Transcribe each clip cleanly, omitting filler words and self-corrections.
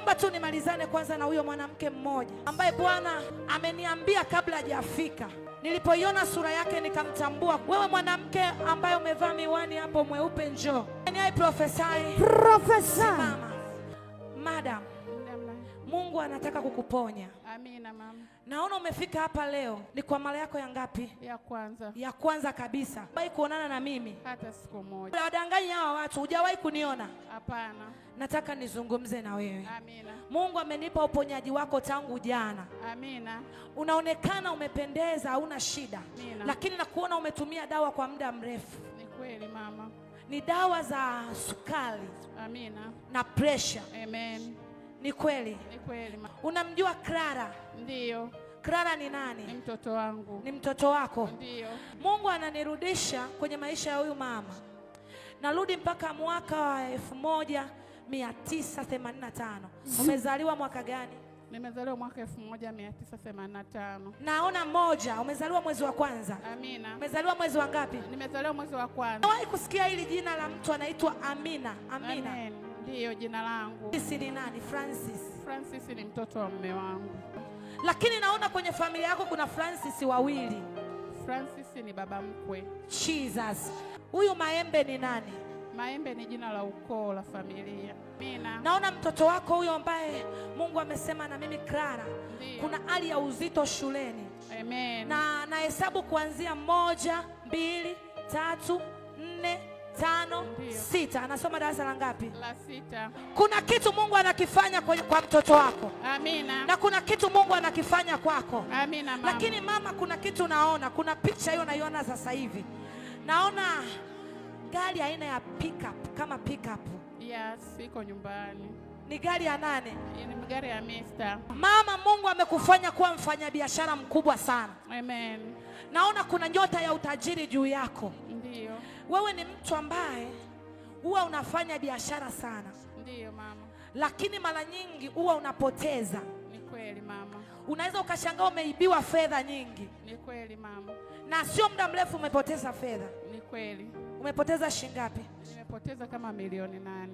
Naomba tu nimalizane kwanza na huyo mwanamke mmoja ambaye Bwana ameniambia kabla hajafika. Nilipoiona sura yake nikamtambua. Wewe mwanamke ambaye umevaa miwani hapo mweupe, njoo. Ni Profesa. Mama. Madam, Mungu anataka kukuponya. Amina mama. Naona umefika hapa leo. Ni kwa mara yako ya ngapi? Ya kwanza. Ya kwanza kabisa. Hujawahi kuonana na mimi? Hata siku moja. Wadanganya hawa watu, hujawahi kuniona? Hapana. Nataka nizungumze na wewe. Amina. Mungu amenipa uponyaji wako tangu jana. Amina. Unaonekana umependeza, hauna shida. Amina. Lakini nakuona umetumia dawa kwa muda mrefu. Ni kweli mama. Ni dawa za sukari. Amina. Na pressure. Amen. Ni kweli? Ni kweli mama. Unamjua Clara? Ndiyo. Clara ni nani? Ni mtoto wangu. Ni mtoto wako? Ndiyo. Mungu ananirudisha kwenye maisha ya huyu mama. Narudi mpaka mwaka wa 1985. Umezaliwa mwaka gani? Nimezaliwa mwaka 1985. Naona mmoja, umezaliwa mwezi wa kwanza. Amina. Umezaliwa mwezi wa ngapi? Nimezaliwa mwezi wa kwanza. Nawahi kusikia hili jina la mtu anaitwa Amina. Amina. Amen. Ndiyo jina langu. Sisi ni nani? Francis. Francis ni mtoto wa mume wangu. Lakini naona kwenye familia yako kuna Francis wawili. Francis ni baba mkwe. Jesus. Huyu Maembe ni nani? Maembe ni jina la ukoo la familia. Amina. Naona mtoto wako huyo ambaye Mungu amesema na mimi Clara. Ndiyo. Kuna hali ya uzito shuleni. Amen. Na nahesabu kuanzia 1, 2, 3, 4, 5, 6. Anasoma darasa la ngapi? La 6. Kuna kitu Mungu anakifanya kwa mtoto wako. Amina. Na kuna kitu Mungu anakifanya kwako. Amina mama. Lakini mama, kuna kitu naona, kuna picha hiyo naiona sasa hivi. Naona gari aina ya pickup, kama pickup. Yes, iko nyumbani. Ni gari ya nane? Ni gari ya Mr. Mama, Mungu amekufanya kuwa mfanyabiashara mkubwa sana. Amen. Naona kuna nyota ya utajiri juu yako. Ndiyo. Wewe ni mtu ambaye huwa unafanya biashara sana. Ndiyo mama. Lakini mara nyingi huwa unapoteza. Ni kweli mama. Unaweza ukashangaa umeibiwa fedha nyingi. Ni kweli mama. Na sio muda mrefu umepoteza fedha. Ni kweli. Umepoteza shilingi ngapi? Nimepoteza kama milioni 8.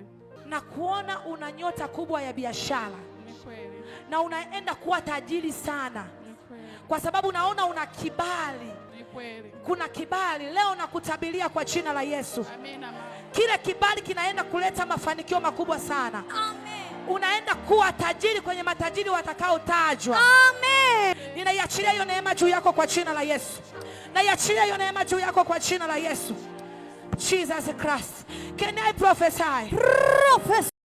Na kuona una nyota kubwa ya biashara. Ni kweli. Na unaenda kuwa tajiri sana. Ni kweli. Kwa sababu naona una kibali. Ni kweli. Kuna kibali. Leo nakutabiria kwa jina la Yesu. Amina mama. Kile kibali kinaenda kuleta mafanikio makubwa sana. Amen. Unaenda kuwa tajiri kwenye matajiri watakaotajwa. Amen. Ninaiachilia hiyo neema juu yako kwa jina la Yesu. Naiachilia hiyo neema juu yako kwa jina la Yesu. Jesus Christ. Can I prophesy?